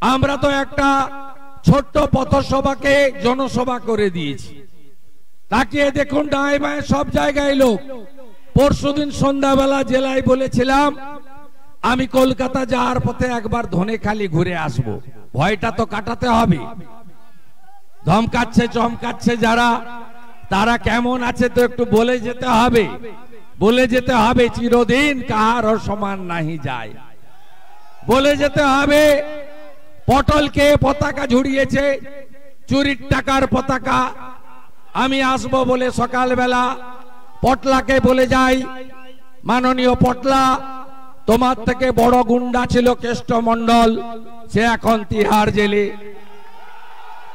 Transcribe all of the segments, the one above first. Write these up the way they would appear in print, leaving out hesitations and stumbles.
আমরা তো একটা ছোট্ট পথসভাকে জনসভা করে দিয়েছি। তাকিয়ে দেখুন ডায়ে বায়ে সব জায়গায় লোক। পরশুদিন সন্ধ্যাবেলা জেলায় বলেছিলাম আমি কলকাতা যাওয়ার পথে একবার ধনেখালি ঘুরে আসব। ভয়টা তো কাটাতে হবে। ধমকাচ্ছে চমকাচ্ছে যারা, তারা কেমন আছে তো একটু বলে যেতে হবে। বলে যেতে হবে চিরদিন কাহারও সমান নাহি যায়। বলে যেতে হবে পটলকে পতাকা ঝুড়িয়েছে, চুরির টাকার পতাকা। আমি আসবো বলে সকালবেলা পটলাকে বলে যাই, মাননীয় পটলা, তোমার থেকে বড় গুন্ডা ছিল কেষ্টমণ্ডল, সে এখন তিহার জেলে।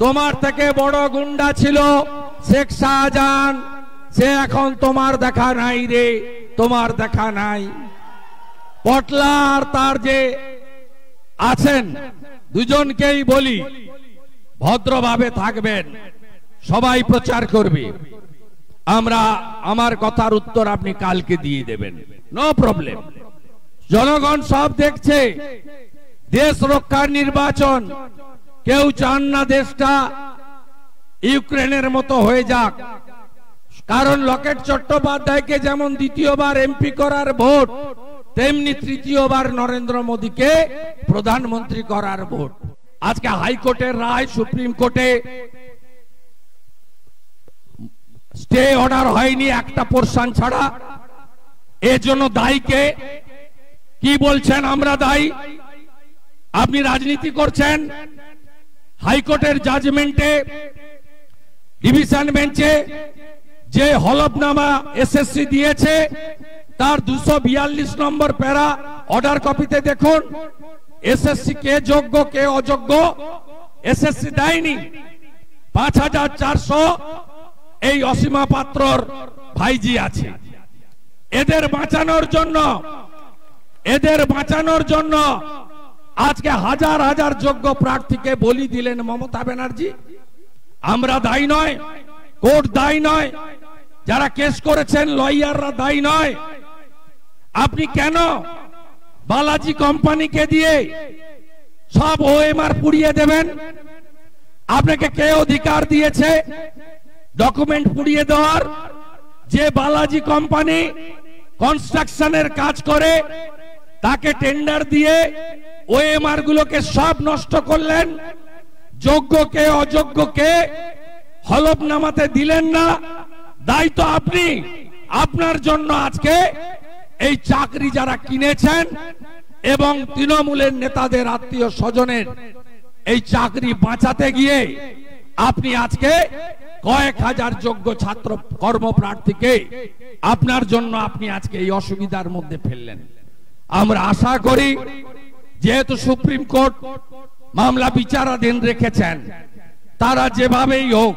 তোমার থেকে বড় গুন্ডা ছিল শেখ শাহজাহান, সে এখন তোমার দেখা নাই রে, তোমার দেখা নাই। পটলা আর তার যে আছেন দুজনকেই বলি ভদ্রভাবে থাকবেন, সবাই প্রচার করবে। আমার কথার উত্তর আপনি কালকে দিয়ে দেবেন, নো প্রবলেম। জনগণ সব দেখছে। দেশ রক্ষার নির্বাচন। কেউ চান না দেশটা ইউক্রেনের মতো হয়ে যাক। কারণ লকেট চট্টোপাধ্যায়কে যেমন দ্বিতীয়বার এমপি করার ভোট, তেমনি তৃতীয়বার নরেন্দ্র মোদীকে প্রধানমন্ত্রী করার ভোট। আজকে হাইকোর্টের রায়, সুপ্রিম কোর্টে স্টে অর্ডার হয়নি একটা পোরশন ছাড়া। এর জন্য দায়ী কে? কি বলছেন আমরা দায়ী? আপনি রাজনীতি করছেন। হাইকোর্টের জাজমেন্টে ডিভিশন বেঞ্চে যে হলফনামা এসএসসি দিয়েছে তার 242 নম্বর প্যারা অর্ডার কপিতে দেখুন। এসএসসি কে যোগ্য কে অযোগ্য এসএসসি দেয়নি। 5400 এই অসীমা পাত্রর ভাইজি আছে। এদের বাঁচানোর জন্য আজকে হাজার হাজার যোগ্য প্রার্থীকে বলি দিলেন মমতা ব্যানার্জি। আমরা দায়ী নয়, কোর্ট দায়ী নয়, যারা কেস করেছেন লয়াররা দায়ী নয়। আপনি কেন বালাজি কোম্পানিকে দিয়ে সব ওএমআর পুড়িয়ে দেবেন? আপনাকে কে অধিকার দিয়েছে ডকুমেন্ট পুড়িয়ে দেওয়ার? যে বালাজি কোম্পানি কনস্ট্রাকশনের কাজ করে তাকে টেন্ডার দিয়ে ওএমআর গুলোকে সব নষ্ট করলেন। যোগ্যকে অযোগ্যকে হলফনামাতে দিলেন না। দায়ী তো আপনি। আপনার জন্য আজকে এই চাকরি যারা কিনেছেন এবং তৃণমূলের নেতাদের আত্মীয় স্বজনের এই চাকরি বাঁচাতে গিয়ে আপনি আজকে কয়েক হাজার যোগ্য ছাত্র কর্মপ্রার্থীকে আপনার জন্য আপনি আজকে এই অসুবিধার মধ্যে ফেললেন। আমরা আশা করি যেহেতু সুপ্রিম কোর্ট মামলা বিচারাধীন রেখেছেন, তারা যেভাবেই হোক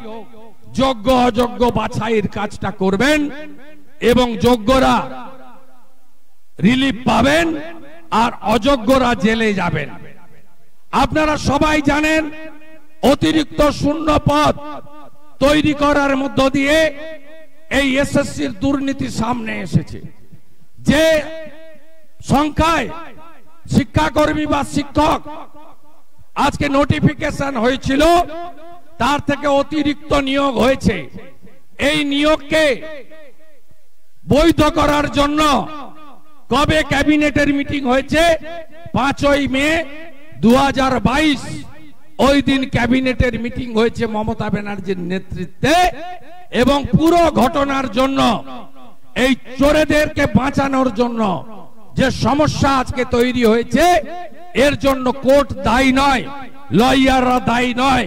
যোগ্য অযোগ্য বাছাইয়ের কাজটা করবেন এবং যোগ্যরা রিলিফ পাবেন আর অযোগ্যরা জেলে যাবেন। আপনারা সবাই জানেন অতিরিক্ত শূন্য পদ তৈরি করার মধ্য দিয়ে এই এসএসসির দুর্নীতি সামনে এসেছে। যে সংখ্যায় শিক্ষাকর্মী বা শিক্ষক আজকে নোটিফিকেশন হয়েছিল তার থেকে অতিরিক্ত নিয়োগ হয়েছে। এই নিয়োগকে বৈধ করার জন্য কবে ক্যাবিনেটের মিটিং হয়েছে? 5ই মে 2022। ওই দিন ক্যাবিনেটের মিটিং হয়েছে মমতা ব্যানার্জির নেতৃত্বে এবং পুরো ঘটনার জন্য এই চোরেদেরকে বাঁচানোর জন্য যে সমস্যা আজকে তৈরি হয়েছে এর জন্য কোর্ট দায়ী নয়, লয়াররা দায়ী নয়,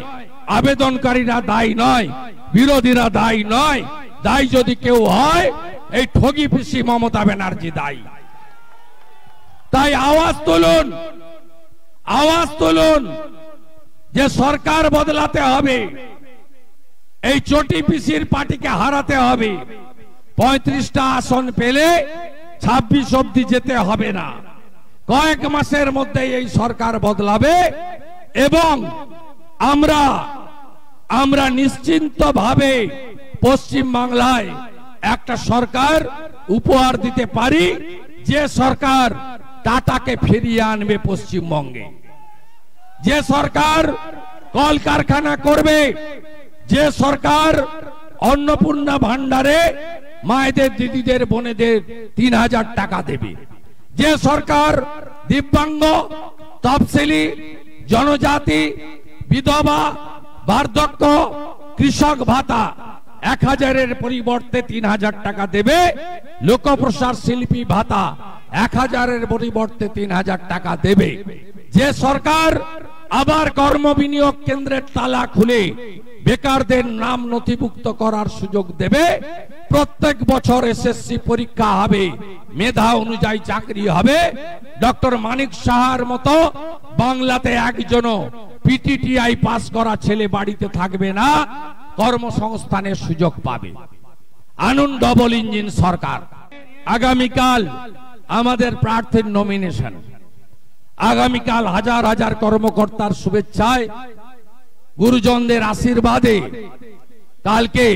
আবেদনকারীরা দায়ী নয়, বিরোধীরা দায়ী নয়। দায়ী যদি কেউ হয় এই ঠগি পিসি মমতা ব্যানার্জি দায়ী। তাই আওয়াজ তুলুন, আওয়াজ তুলুন যে সরকার বদলাতে হবে, এই চটি পিসির পার্টিকে হারাতে হবে। 35টা আসন পেলে 26 অবধি যেতে হবে না। কয়েক মাসের মধ্যে এই সরকার বদলাবে এবং আমরা নিশ্চিন্তভাবে পশ্চিম বাংলায় একটা সরকার উপহার দিতে পারি, যে সরকার টাটাকে ফিরিয়ে আনবে পশ্চিমবঙ্গে। যে সরকার কলকারখানা করবে, যে সরকার অন্নপূর্ণা ভান্ডারে মায়েদের, দিদিদের, বোনেদের 3000 টাকা দেবে, যে সরকার দিব্যাঙ্গ, তফসিলি, জনজাতি, বিধবা, বার্ধক্য, কৃষক ভাতা 1000-এর পরিবর্তে 3000 টাকা দেবে, লোকপ্রসার শিল্পী ভাতা 1000-এর পরিবর্তে 3000 টাকা দেবে, যে সরকার আবার কর্ম বিনিয়োগ কেন্দ্রের তালা খুলে বেকারদের নাম নথিভুক্ত করার সুযোগ দেবে, প্রত্যেক বছর এসএসসি পরীক্ষা হবে, মেধা অনুযায়ী চাকরি হবে, ডক্টর মানিক সাহার মতো বাংলাতে একজনও পিটিটিআই পাস করা ছেলে বাড়িতে থাকবে না, কর্মসংস্থানের সুযোগ পাবে। আনুন ডবল ইঞ্জিন সরকার। আগামীকাল আমাদের প্রার্থীর নমিনেশন। আগামীকাল হাজার হাজার কর্মকর্তার শুভেচ্ছায়, গুরুজনদের আশীর্বাদে কালকে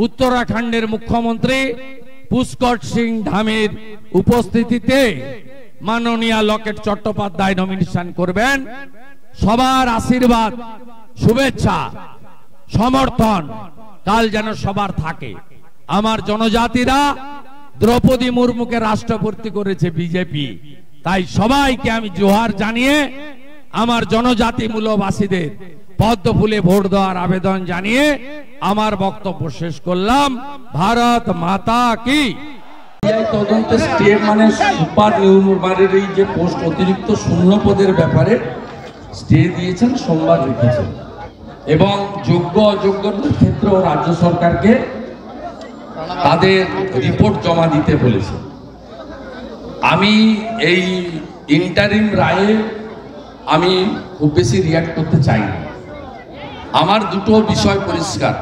উত্তরাখণ্ডের মুখ্যমন্ত্রী পুষ্কর সিং ধামের উপস্থিতিতে মাননীয় লকেট চট্টোপাধ্যায় নমিনেশন করবেন। সবার আশীর্বাদ, শুভেচ্ছা, সমর্থন কাল যেন সবার থাকে। আমার জনজাতিরা দ্রৌপদী মুর্মুকে রাষ্ট্রপতি করেছে বিজেপি, তাই সবাইকে আমি জোহার জানিয়ে আমার জনজাতি মূলবাসীদের পদ্ম ফুলে ভোট দেওয়ার আবেদন জানিয়ে আমার বক্তব্য শেষ করলাম। ভারত মাতা কি। তদন্তে স্টে মানে সুপার নিউমারের এই যে পোস্ট অতিরিক্ত শূন্য পদের ব্যাপারে স্টে দিয়েছেন, সোমবার রেখেছেন, এবং যোগ্য অযোগ্যদের ক্ষেত্রে রাজ্য সরকারকে তাদের রিপোর্ট জমা দিতে বলেছে। আমি এই ইন্টারিম রায়ে আমি খুব বেশি রিয়াক্ট করতে চাই না। আমার দুটো বিষয় পরিষ্কার।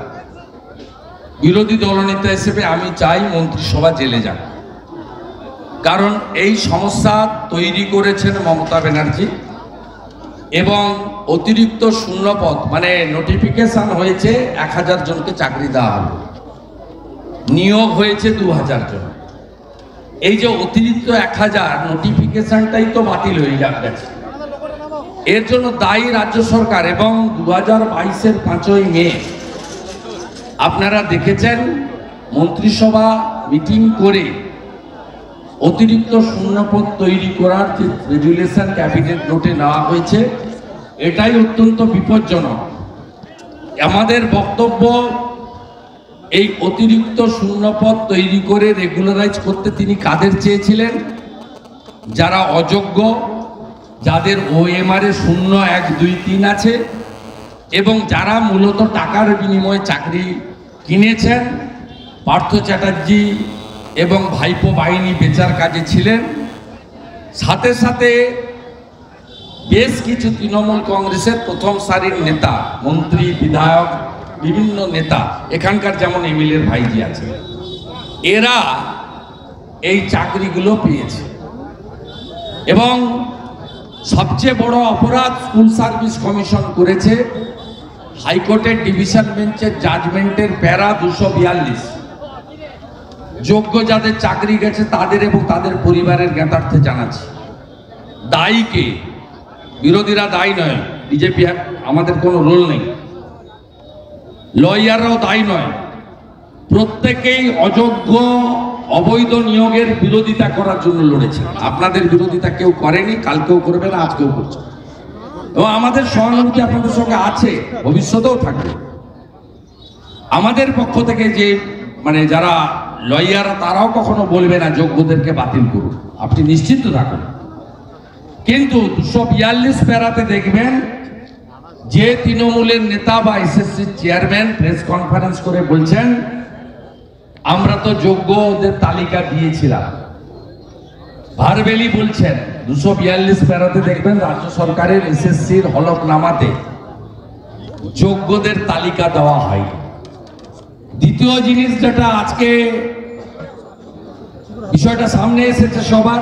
বিরোধী দলনেতা হিসেবে আমি চাই মন্ত্রিসভা জেলে যাক, কারণ এই সমস্যা তৈরি করেছেন মমতা ব্যানার্জি, এবং অতিরিক্ত শূন্যপদ মানে নোটিফিকেশন হয়েছে 1000 জনকে চাকরি দেওয়া হবে, নিয়োগ হয়েছে 2000 জন। এই যে অতিরিক্ত 1000 নোটিফিকেশনটাই তো বাতিল হয়ে গেছে। এর জন্য দায়ী রাজ্য সরকার। এবং 2022-এর 5ই মে আপনারা দেখেছেন মন্ত্রিসভা মিটিং করে অতিরিক্ত শূন্যপদ তৈরি করার যে রেজুলেশন ক্যাবিনেট নোটে নেওয়া হয়েছে, এটাই অত্যন্ত বিপজ্জনক। আমাদের বক্তব্য, এই অতিরিক্ত শূন্যপদ তৈরি করে রেগুলারাইজ করতে তিনি কাদের চেয়েছিলেন? যারা অযোগ্য, যাদের ওএমআর এ 0, 1, 2, 3 আছে, এবং যারা মূলত টাকার বিনিময়ে চাকরি কিনেছেন। পার্থ চ্যাটার্জি এবং ভাইপো বাহিনী বেচার কাজে ছিলেন। সাথে সাথে বেশ কিছু তৃণমূল কংগ্রেসের প্রথম সারির নেতা, মন্ত্রী, বিধায়ক, বিভিন্ন নেতা, এখানকার যেমন এমএলএর ভাইজি আছে, এরা এই চাকরিগুলো পেয়েছে। এবং সবচেয়ে বড় অপরাধ স্কুল সার্ভিস কমিশন করেছে। হাইকোর্টের ডিভিশন বেঞ্চের জাজমেন্টের প্যারা 242 যোগ্য যাদের চাকরি গেছে তাদের এবং তাদের পরিবারের জ্ঞাতার্থে জানাচ্ছি। দায়ী কে? বিরোধীরা দায়ী নয়, বিজেপি, আমাদের কোনো রোল নেই। লয়াররাও দায়ী নয়। প্রত্যেকেই অযোগ্য, অবৈধ নিয়োগের বিরোধিতা করার জন্য লড়েছে। আপনাদের বিরোধিতা কেউ করেনি, কালকেও করবে না, আজকেও করছে। এবং আমাদের সহানুভূতি আপনাদের সঙ্গে আছে, ভবিষ্যতেও থাকবে। আমাদের পক্ষ থেকে যে যারা লয়ার, তারাও কখনো বলবে না যোগ্যদেরকে বাতিল করুন, আপনি নিশ্চিন্ত থাকুন। কিন্তু 242 প্যারাতে দেখবেন যে তৃণমূলের নেতা বা এসএসসির চেয়ারম্যান প্রেস কনফারেন্স করে বলছেন, আমরা তো যোগ্যদের তালিকা দিয়েছিলাম। ভারবেলি বলছেন 242 প্যারাতে দেখবেন রাজ্য সরকারের এসএসসির হলফনামাতে যোগ্যদের তালিকা দেওয়া হয়। দ্বিতীয় জিনিস যেটা আজকে বিষয়টা সামনে এসেছে সবার,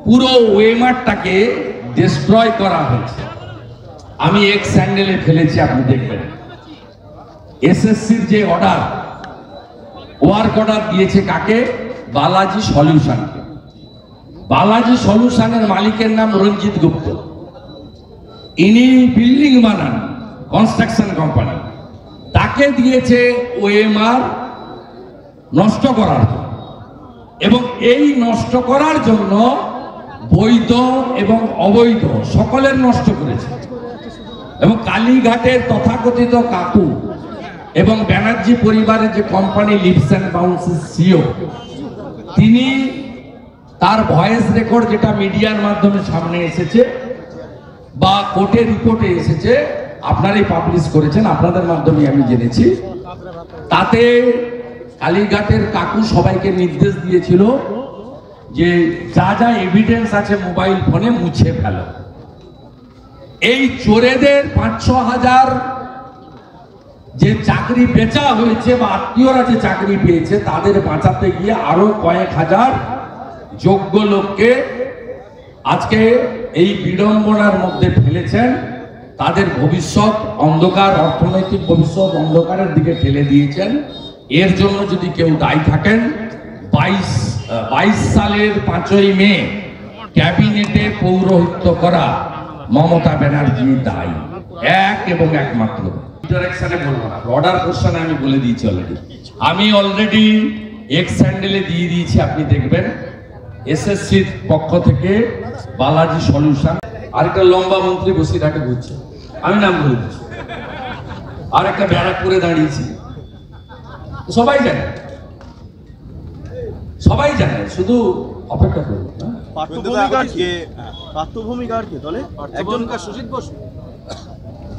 পুরো ওয়েমারটাকে ডিস্ট্রয় করা হয়েছে। আমি এক্স হ্যান্ডেলে ফেলেছি, আপনি দেখবেন। এসএসসির যে অর্ডার, ওয়ার্ক অর্ডার দিয়েছে কাকে? বালাজি সলিউশনকে। বালাজি সলিউশনের মালিকের নাম রঞ্জিত গুপ্ত। ইনি বিল্ডিং বানান, কনস্ট্রাকশন কোম্পানি, তাকে দিয়েছে ওএমআর নষ্ট করার জন্য, এবং এই নষ্ট করার জন্য বৈধ এবং অবৈধ সকলের নষ্ট করেছে। এবং কালীঘাটের তথাকথিত কাকু এবং ব্যানার্জি পরিবারের যে কোম্পানি লিপস অ্যান্ড বাউন্সের সিও, তিনি তার ভয়েস রেকর্ড যেটা মিডিয়ার মাধ্যমে সামনে এসেছে বা কোর্টের রিপোর্টে এসেছে, আপনারাই পাবলিশ করেছেন, আপনাদের মাধ্যমে আমি জেনেছি, তাতে কালীঘাটের কাকু সবাইকে নির্দেশ দিয়েছিল যে যা যা এভিডেন্স আছে মোবাইল ফোনে মুছে ফেলো। এই চোরেদের 5-6 হাজার যে চাকরি বেচা হয়েছে বা আত্মীয়রা যে চাকরি পেয়েছে তাদের বাঁচাতে গিয়ে আরো কয়েক হাজার যোগ্য লোককে আজকে এই বিড়ম্বনার মধ্যে ফেলেছেন। তাদের ভবিষ্যৎ অন্ধকার, অর্থনৈতিক ভবিষ্যৎ অন্ধকারের দিকে ঠেলে দিয়েছেন। এর জন্য যদি কেউ দায়ী থাকেন, 22 সালের 5ই মে ক্যাবিনেটে পৌরোহিত্য করা মমতা ব্যানার্জি দায়ী, এক এবং একমাত্র। ইন্টারেকশনে বলবো না, অর্ডার কোশ্চেনে আমি বলে দিয়েছি অলরেডি। আমি অলরেডি এক্স হ্যান্ডেলে দিয়ে দিয়েছি, আপনি দেখবেন। এসএসসির পক্ষ থেকে বালাজি সলিউশন, আরেকটা লম্বা মন্ত্রী বসিরহাটে ঘুরছে, আমি নাম বলে দিচ্ছি, আর একটা ব্যারাকপুরে দাঁড়িয়েছি, সবাই জানে, সবাই জানে, শুধু অপেক্ষা করবো।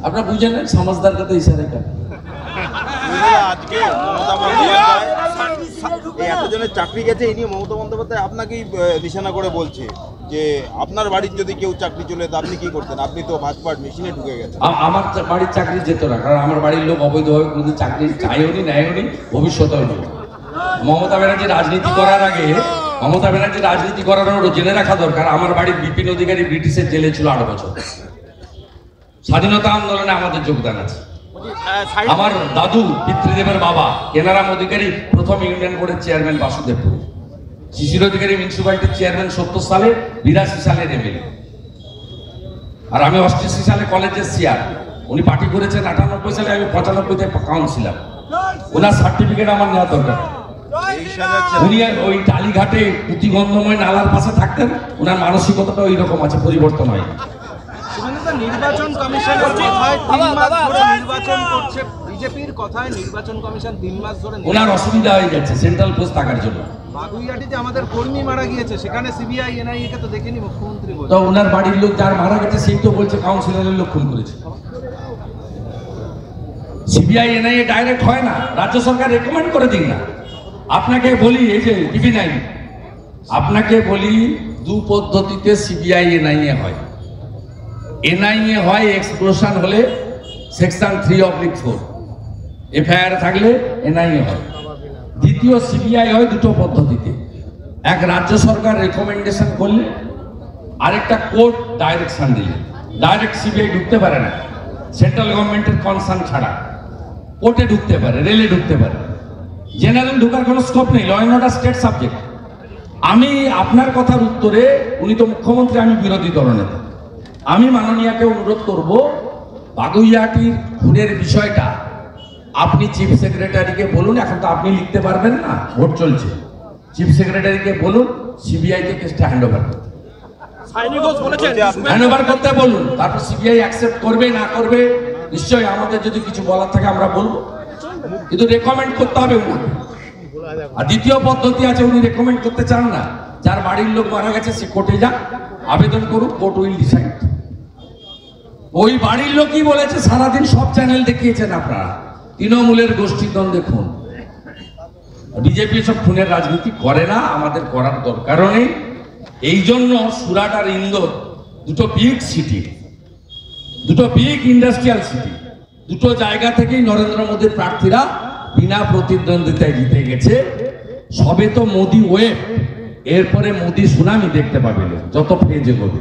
আপনারা বুঝেন না, সমাজদার কথা ইশারা করে। আজকে এতজনের চাকরি গেছে, এই নিয়ে মমতা বন্দ্যোপাধ্যায় আপনাকেই নিশানা করে বলছে যে আপনার বাড়ির যদি কেউ চাকরি চলে তো আপনি কি করতেন, আপনি তো ভাজপার মেশিনে ঢুকে গেছেন। আমার বাড়ির চাকরি যেত না, কারণ আমার বাড়ির লোক অবৈধভাবে কোনো চাকরি চাইও নি, নেয়ও নি, ভবিষ্যতেও নেই। মমতা ব্যানার্জি রাজনীতি করার আগে, মমতা ব্যানার্জি রাজনীতি করার আগে জেনে রাখা দরকার, আমার বাড়ির বিপিন অধিকারী ব্রিটিশের জেলে ছিল 8 বছর। স্বাধীনতা আন্দোলনে আমাদের যোগদান আছে। আমার দাদু পিতৃদেবের বাবা কেনারাম অধিকারী প্রথম ইউনিয়ন বোর্ডের চেয়ারম্যান বাসুদেবপুর, শিশির অধিকারী মিউনিসিপ্যালিটির চেয়ারম্যান 70 সালে, 82 সালের এমএলএ, আর আমি 88 সালে কলেজের সিআর। উনি পার্টি করেছেন 98 সালে, আমি 95-তে কাউন্সিলর। ওনার সার্টিফিকেট আমার নেওয়া দরকার। উনি ওই টালিঘাটে পুঁতিগন্ধময় নালার পাশে থাকতেন, ওনার মানসিকতাটা ওই রকম আছে, পরিবর্তন হয়। নির্বাচন কমিশনের কথায় 3 মাস ধরে নির্বাচন করছে বিজেপির কথায়, নির্বাচন কমিশন 3 মাস ধরে ওনার অসুবিধা হয়ে যাচ্ছে সেন্ট্রাল পোস্ট থাকার জন্য। বাগুইয়াটিতে আমাদের কর্মী মারা গিয়েছে, সেখানে সিবিআই এনআইএ কে তো দেখেনি মুখ্যমন্ত্রী বলে। তো ওনার বাড়ির লোক যার মারা গেছে সেই তো বলছে কাউন্সিলরের লোক খুন করেছে। সিবিআই এনআইএ ডাইরেক্ট হয় না, রাজ্য সরকার রেকমেন্ড করে দিন না। আপনাকে বলি, এই যে টিভি 9, আপনাকে বলি 2 পদ্ধতিতে সিবিআই এনআইএ হয়। এনআইএ হয় এক্সপ্লোশন হলে সেকশন 3/4, এফআইআর থাকলে এনআইএ হয়। দ্বিতীয় সিবিআই হয় 2টো পদ্ধতিতে, এক রাজ্য সরকার রেকমেন্ডেশন করলে, আরেকটা কোর্ট ডাইরেকশন দিলে। ডাইরেক্ট সিবিআই ঢুকতে পারে না, সেন্ট্রাল গভর্নমেন্টের কনসার্ন ছাড়া। কোর্টে ঢুকতে পারে, রেলে ঢুকতে পারে, জেনারেল ঢোকার কোনো স্কোপ নেই, law and order state subject. আমি আপনার কথার উত্তরে, উনি তো মুখ্যমন্ত্রী, আমি বিরোধী দলনেতা, আমি মাননীয়াকে অনুরোধ করব, বাগুইয়াটির খুনের বিষয়টা আপনি চিফ সেক্রেটারিকে বলুন। এখন তো আপনি লিখতে পারবেন না, ভোট চলছে, চিফ সেক্রেটারিকে বলুন সিবিআই কে কেসটা হ্যান্ডওভার করতে, হ্যান্ডওভার করতে বলুন। তারপর সিবিআই অ্যাকসেপ্ট করবে না করবে, নিশ্চয়ই আমাদের যদি কিছু বলার থাকে আমরা বলবো, কিন্তু রেকমেন্ড করতে হবে উনাকে। আর দ্বিতীয় পদ্ধতি আছে, উনি রেকমেন্ড করতে চান না, যার বাড়ির লোক মারা গেছে সে কোর্টে যাক, আবেদন করুক, কোর্ট উইল ডিসাইড। ওই বাড়ির লোকই বলেছে, সারাদিন সব চ্যানেল দেখিয়েছেন আপনারা, তৃণমূলের গোষ্ঠীদ্বন্দ্বে খুন। বিজেপি সব খুনের রাজনীতি করে না, আমাদের করার দরকারও নেই। এই জন্য সুরাট আর ইন্দোর 2টো বিগ সিটি, 2টো বিগ ইন্ডাস্ট্রিয়াল সিটি, 2টো জায়গা থেকেই নরেন্দ্র মোদীর প্রার্থীরা বিনা প্রতিদ্বন্দ্বিতায় জিতে গেছে। সবে তো মোদী ওয়েব, এরপরে মোদী সুনামি দেখতে পাবে যত ফেজে হবে।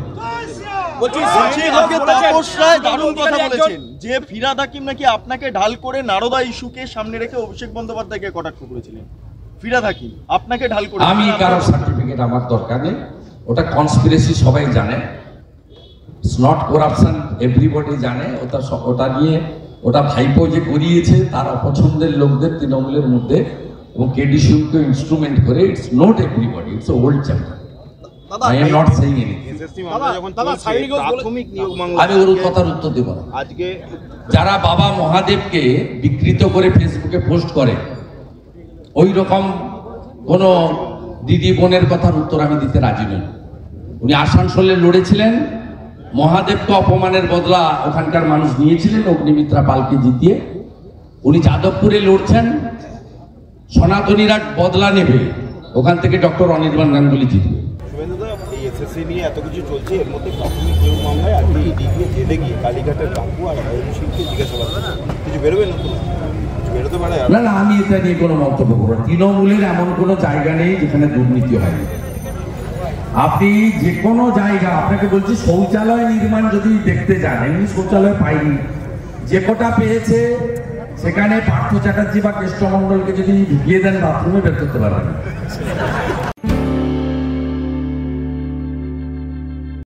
যে ফিরহাদ হাকিম নাকি আপনাকে ঢাল করে নারদা ইস্যুকে সামনে রেখে অভিষেক বন্দ্যোপাধ্যায়কে কটাক্ষ করেছিলেন। ফিরহাদ হাকিম আপনাকে ঢাল করে, আমি কারো সার্টিফিকেট আমার দরকার নেই, ওটা কনস্পিরেসি, সবাই জানে। ইটস নট করাপশন, এভরিবডি জানে। ওটা নিয়ে ওটা ভাইপো যে করিয়েছে তার অপছন্দের লোকদের তৃণমূলের মধ্যে, এবং কেডিসিউকে ইনস্ট্রুমেন্ট করে। It's not everybody, it's old chapter. I am not saying anything. আমি ওর কথার উত্তর দেব না। আজকে যারা বাবা মহাদেবকে বিকৃত করে ফেসবুকে পোস্ট করে, ওই রকম কোন দিদি বোনের কথার উত্তর আমি দিতে রাজি নই। উনি আসানসোলে লড়েছিলেন, মহাদেবকে অপমানের বদলা ওখানকার মানুষ নিয়েছিলেন অগ্নিমিত্রা পালকে জিতিয়ে। উনি যাদবপুরে লড়ছেন, সনাতনীরা বদলা নেবে, ওখান থেকে ডক্টর অনির্বাণ গাঙ্গুলি জিতবে। শুভেন্দুদা, এই এসএসসি নিয়ে এত কিছু চলছে, এর মধ্যে প্রাথমিক কেউ মামলায় আজকে ইডি গিয়ে জেলে গিয়ে কালীঘাটের কাকু আর সিংকে জিজ্ঞাসাবাদ করে। কিছু বেরোবে নতুন? কিছু বেরোতে পারে? না না, আমি এটা নিয়ে কোনো মন্তব্য করব না। তৃণমূলের এমন কোনো জায়গা নেই যেখানে দুর্নীতি হয়নি। আপনি যে কোনো জায়গা, আপনাকে বলছি শৌচালয় নির্মাণ যদি দেখতে যান, এমনি শৌচালয় পাইনি, যে কটা পেয়েছে সেখানে পার্থ চ্যাটার্জি বা কেষ্টমণ্ডলকে যদি ঢুকিয়ে দেন বাথরুমে বের করতে পারবেন।